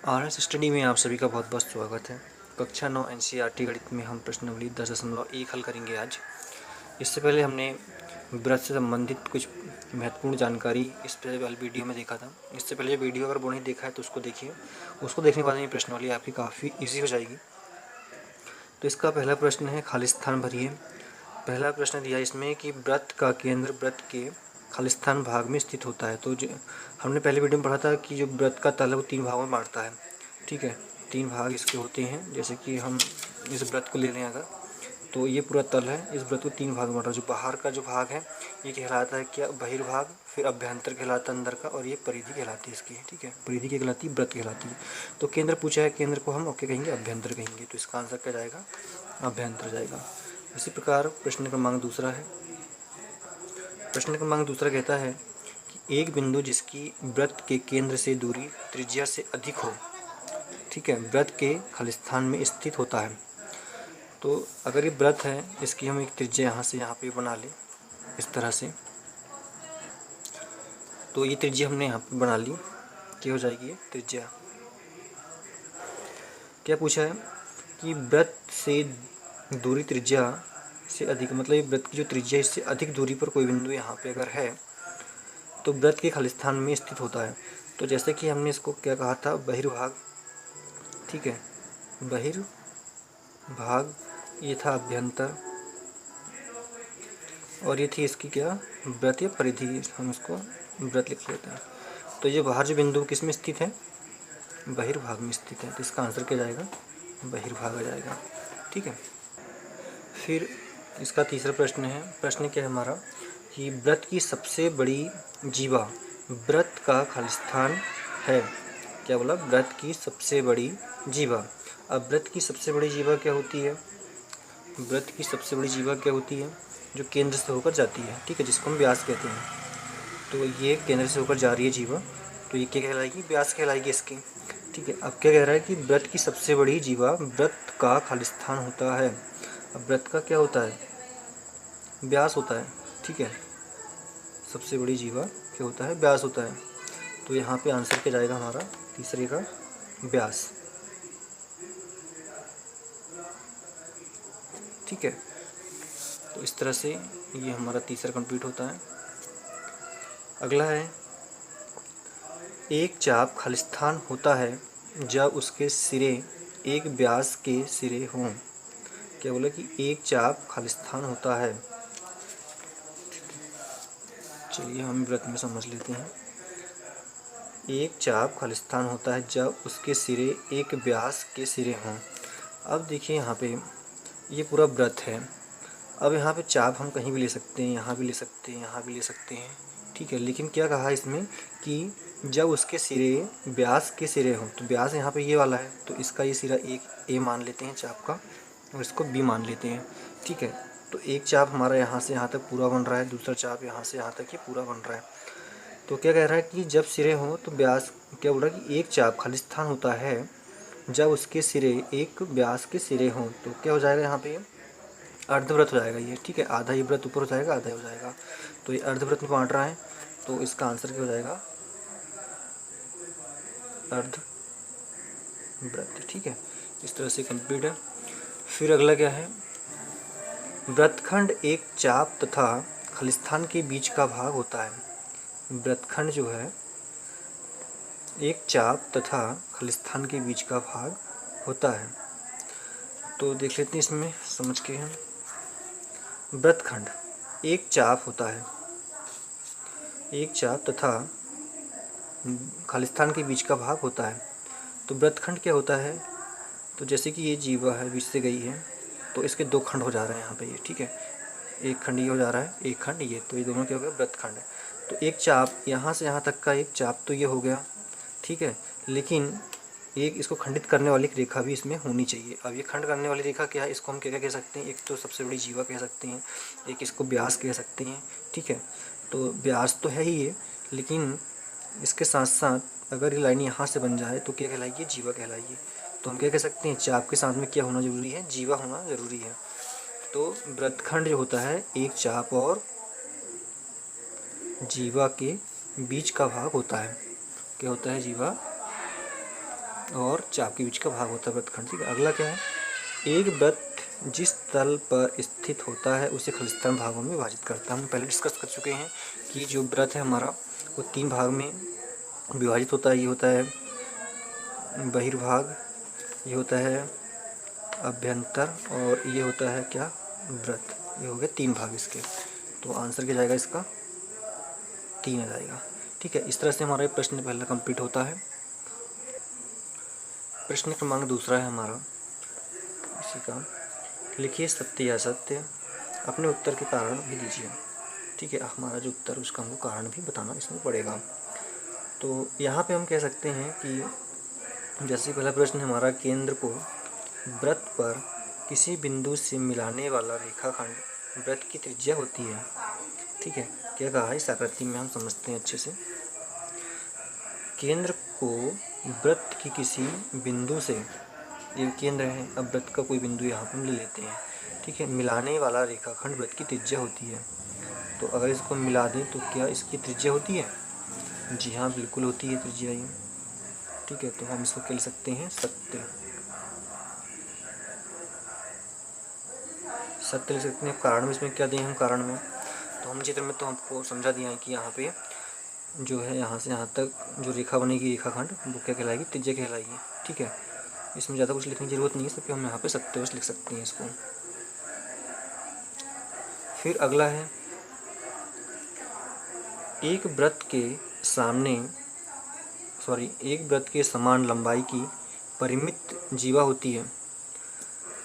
RS study में आप सभी का बहुत बहुत स्वागत है। कक्षा 9 एनसीईआरटी गणित में हम प्रश्नावली 10.1 हल करेंगे आज। इससे पहले हमने व्रत से संबंधित कुछ महत्वपूर्ण जानकारी इस वाली वीडियो में देखा था। इससे पहले जो वीडियो अगर वो नहीं देखा है तो उसको देखिए, उसको देखने के बाद ये प्रश्नावली आपकी काफ़ी ईजी हो जाएगी। तो इसका पहला प्रश्न है, खाली स्थान भरिए। पहला प्रश्न दिया इसमें कि व्रत का केंद्र व्रत के खालिस्तान भाग में स्थित होता है। तो जो हमने पहले वीडियो में पढ़ा था कि जो व्रत का तल है वो 3 भागों में बांटता है। ठीक है, 3 भाग इसके होते हैं। जैसे कि हम इस व्रत को ले लें अगर, तो ये पूरा तल है, इस व्रत को 3 भाग में बांटा। जो बाहर का जो भाग है ये कहलाता है क्या, बहिर्भाग, फिर अभ्यंतर कहलाता है अंदर का, और ये परिधि कहलाती है इसकी। ठीक है, परिधि क्या कहलाती है, व्रत कहलाती है। तो केंद्र पूछा है, केंद्र को हम क्या कहेंगे, अभ्यंतर कहेंगे। तो इसका आंसर क्या जाएगा, अभ्यंतर जाएगा। इसी प्रकार प्रश्न क्रमांक दूसरा है। प्रश्न क्रमांक दूसरा कहता है कि एक बिंदु जिसकी व्रत के केंद्र से दूरी त्रिज्या से अधिक हो, ठीक है, व्रत के खालिस्तान में स्थित होता है। तो अगर ये व्रत है, इसकी हम एक त्रिज्या यहाँ से यहाँ पे बना लें इस तरह से। तो ये त्रिज्या हमने यहाँ पे बना ली, क्या हो जाएगी ये त्रिज्या। क्या पूछा है कि व्रत से दूरी त्रिज्या से अधिक, मतलब ये व्रत की जो त्रिज्या इससे अधिक दूरी पर कोई बिंदु यहाँ पे अगर है तो व्रत के खालिस्तान में स्थित होता है। तो जैसे कि हमने इसको क्या कहा था, बहिर्भाग। ठीक है, बहिर्भाग, ये था अभ्यंतर, और ये थी इसकी क्या, व्रत या परिधि। हम इसको व्रत लिख लेते हैं। तो ये बाहर जो बिंदु किस में स्थित है, बहिर्भाग में स्थित है। तो इसका आंसर क्या जाएगा, बहिर्भाग आ जाएगा। ठीक है, फिर इसका तीसरा प्रश्न है। प्रश्न क्या है हमारा कि व्रत की सबसे बड़ी जीवा व्रत का खालिस्तान है। क्या बोला, व्रत की सबसे बड़ी जीवा। अब व्रत की सबसे बड़ी जीवा क्या होती है, व्रत की सबसे बड़ी जीवा क्या होती है, जो केंद्र से होकर जाती है। ठीक है, जिसको हम व्यास कहते हैं। तो ये केंद्र से होकर जा रही है जीवा, तो ये क्या कहलाएगी, व्यास कहलाएगी इसकी। ठीक है, अब क्या कह रहा है कि व्रत की सबसे बड़ी जीवा व्रत का खालिस्तान होता है। अब व्रत का क्या होता है, व्यास होता है। ठीक है, सबसे बड़ी जीवा क्या होता है, व्यास होता है। तो यहाँ पे आंसर क्या जाएगा हमारा, तीसरे का व्यास। ठीक है, तो इस तरह से ये हमारा तीसरा कंप्लीट होता है। अगला है, एक चाप खालिस्तान होता है जब उसके सिरे एक व्यास के सिरे हों। क्या बोला कि एक चाप खालिस्तान होता है। चलिए हम व्रत में समझ लेते हैं। एक चाप खालिस्तान होता है जब उसके सिरे एक व्यास के सिरे हों। अब देखिए यहाँ पे ये पूरा व्रत है। अब यहाँ पे चाप हम कहीं भी ले सकते हैं, यहाँ भी ले सकते हैं, यहाँ भी ले सकते हैं। ठीक है, लेकिन क्या कहा इसमें कि जब उसके सिरे व्यास के सिरे हों। तो व्यास यहाँ पे ये वाला है, तो इसका ये सिरा एक ए मान लेते हैं चाप का, और इसको बी मान लेते हैं। ठीक है, तो एक चाप हमारा यहाँ से यहाँ तक पूरा बन रहा है, दूसरा चाप यहाँ से यहाँ तक ये पूरा बन रहा है। तो क्या कह रहा है कि जब सिरे हों तो व्यास, क्या बोल रहा है कि एक चाप खालिस्तान होता है जब उसके सिरे एक व्यास के सिरे हों। तो क्या हो जाएगा यहाँ पे, अर्धव्रत हो जाएगा ये। ठीक है, आधा ही व्रत ऊपर हो जाएगा, आधा हो जाएगा। तो ये अर्धव्रत में बांट रहा है, तो इसका आंसर क्या हो जाएगा, अर्धव्रत। ठीक है, इस तरह से कंप्लीट है। फिर अगला क्या है, व्रतखंड एक चाप तथा खालिस्तान के बीच का भाग होता है। व्रतखंड जो है एक चाप तथा खालिस्तान के बीच का भाग होता है। तो देख लेते हैं इसमें समझ के हम। व्रतखंड एक चाप होता है, एक चाप तथा खालिस्तान के बीच का भाग होता है। तो व्रतखंड क्या होता है, तो जैसे कि ये जीवा है, बीच से गई है, तो इसके 2 खंड हो जा रहे हैं यहाँ पे ये। ठीक है, एक खंड ये हो जा रहा है, एक खंड ये, तो ये दोनों क्या हो गया, व्रतखंड है। तो एक चाप यहाँ से यहाँ तक का एक चाप तो ये हो गया। ठीक है, लेकिन एक इसको खंडित करने वाली रेखा भी इसमें होनी चाहिए। अब ये खंड करने वाली रेखा क्या है, इसको हम क्या क्या कह सकते हैं, एक तो सबसे बड़ी जीवा कह सकते हैं, एक इसको व्यास कह सकते हैं। ठीक है, तो व्यास तो है ही ये, लेकिन इसके साथ साथ अगर ये लाइन यहाँ से बन जाए तो क्या कहलाएगी, जीवा कहलाएगी। तो हम क्या कह सकते हैं, चाप के साथ में क्या होना जरूरी है, जीवा होना जरूरी है। तो व्रतखंड जो होता है एक चाप और जीवा के बीच का भाग होता है। क्या होता है, जीवा और चाप के बीच का भाग होता है वृत्तखंड। ठीक है, अगला क्या है, एक वृत्त जिस तल पर स्थित होता है उसे खलिस्तान भागों में विभाजित करता है। हम पहले डिस्कस कर चुके हैं कि जो वृत्त है हमारा वो 3 भाग में विभाजित होता है। ये होता है बहिर्भाग, ये होता है अभ्यंतर, और ये होता है क्या, वृत्त। ये हो गए 3 भाग इसके। तो आंसर क्या जाएगा इसका, 3 आ जाएगा। ठीक है, इस तरह से हमारा प्रश्न पहला कंप्लीट होता है। प्रश्न क्रमांक दूसरा है हमारा इसी का, लिखिए सत्य या असत्य, अपने उत्तर के कारण भी दीजिए। ठीक है, हमारा जो उत्तर उसका हमको कारण भी बताना इसमें पड़ेगा। तो यहाँ पे हम कह सकते हैं कि जैसे पहला प्रश्न हमारा, केंद्र को वृत्त पर किसी बिंदु से मिलाने वाला रेखाखंड वृत्त की त्रिज्या होती है। ठीक है, क्या कहा है, इस आकृति में हम समझते हैं अच्छे से। केंद्र को वृत्त की किसी बिंदु से, ये केंद्र है, अब वृत्त का कोई बिंदु यहाँ पर ले लेते हैं। ठीक है, मिलाने वाला रेखाखंड वृत्त की त्रिज्या होती है। तो अगर इसको मिला दें तो क्या इसकी त्रिज्या होती है, जी हाँ बिल्कुल होती है त्रिज्या ये। ठीक है, तो हम इसको क्या ले सकते हैं, सत्य, सत्य ले सकते हैं। कारण में इसमें क्या दिए हम, कारण में तो हम चित्र में तो हमको समझा दिया है कि यहाँ पे जो है यहाँ से यहाँ तक जो रेखा बनेगी रेखाखंड वो क्या कहलाएगी, त्रिज्या कहलाएगी। ठीक है, इसमें ज़्यादा कुछ लिखने की ज़रूरत नहीं है, सिर्फ हम यहाँ पे सत्यावश लिख सकते हैं इसको। फिर अगला है, एक वृत्त के सामने एक वृत्त के समान लंबाई की परिमित जीवा होती है।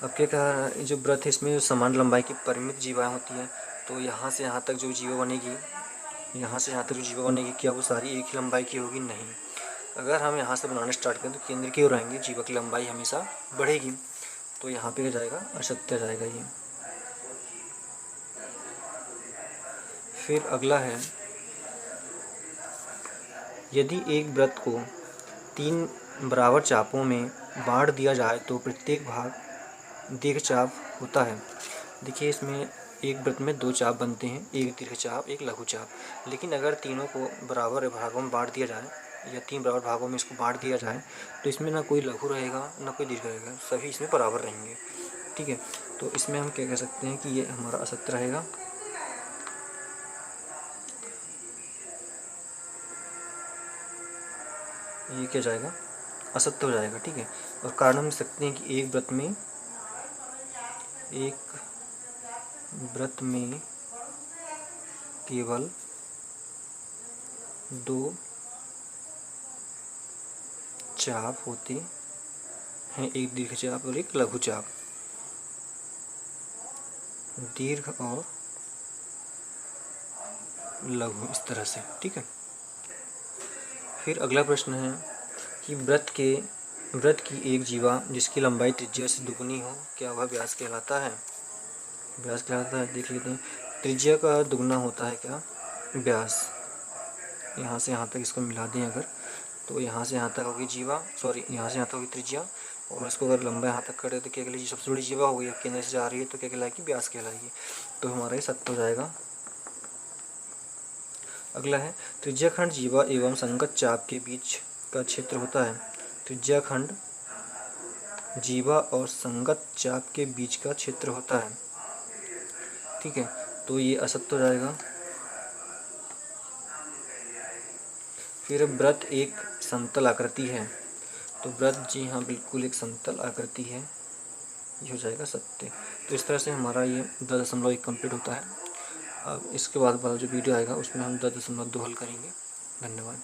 अब क्या कहा, जो वृत्त है इसमें समान लंबाई की परिमित जीवाएँ होती हैं। तो यहाँ से यहाँ तक जो जीवा बनेगी, यहाँ से यहाँ तक जो जीवा बनेगी, क्या वो सारी एक ही लंबाई की होगी, नहीं। अगर हम यहाँ से बनाना स्टार्ट करें तो केंद्र की ओर आएंगे, जीवा की लंबाई हमेशा बढ़ेगी। तो यहाँ पे क्या जाएगा, असत्य जाएगा ये। फिर अगला है, यदि एक वृत्त को 3 बराबर चापों में बांट दिया जाए तो प्रत्येक भाग दीर्घचाप होता है। देखिए, इसमें एक वृत्त में 2 चाप बनते हैं, एक दीर्घचाप एक लघुचाप। लेकिन अगर तीनों को बराबर भागों में बांट दिया जाए, या 3 बराबर भागों में इसको बांट दिया जाए, तो इसमें ना कोई लघु रहेगा ना कोई दीर्घ रहेगा, सभी इसमें बराबर रहेंगे। ठीक है, तो इसमें हम क्या कह सकते हैं कि ये हमारा असत्य रहेगा। ये क्या जाएगा, असत्य हो जाएगा। ठीक है, और कारण हम सकते हैं कि एक वृत्त में केवल 2 चाप होते हैं, एक दीर्घचाप और एक लघुचाप, दीर्घ और लघु, इस तरह से। ठीक है, फिर अगला प्रश्न है कि वृत्त की एक जीवा जिसकी लंबाई त्रिज्या से दुगुनी हो, क्या वह व्यास कहलाता है, व्यास कहलाता है। देख लेते हैं, त्रिज्या का दुगना होता है क्या, व्यास। यहाँ से यहाँ तक इसको मिला दें अगर, तो यहाँ से यहाँ तक होगी जीवा, यहाँ से यहाँ तक होगी त्रिज्या, और इसको अगर लंबा यहाँ तक करे तो क्या कहलाएगी, सबसे बड़ी जीवा होगी, केंद्र से जा रही है तो क्या कहलाएगी, व्यास कहलाएगी। तो हमारा ये सत्य हो जाएगा। अगला है, त्रिज्याखंड जीवा एवं संगत चाप के बीच का क्षेत्र होता है। त्रिज्याखंड जीवा और संगत चाप के बीच का क्षेत्र होता है। ठीक है, तो ये असत्य हो जाएगा। फिर व्रत एक समतल आकृति है, तो व्रत जी हाँ बिल्कुल एक समतल आकृति है, ये हो जाएगा सत्य। तो इस तरह से हमारा ये 10.1 कंप्लीट होता है। अब इसके बाद वाला जो वीडियो आएगा उसमें हम 10.2 हल करेंगे। धन्यवाद।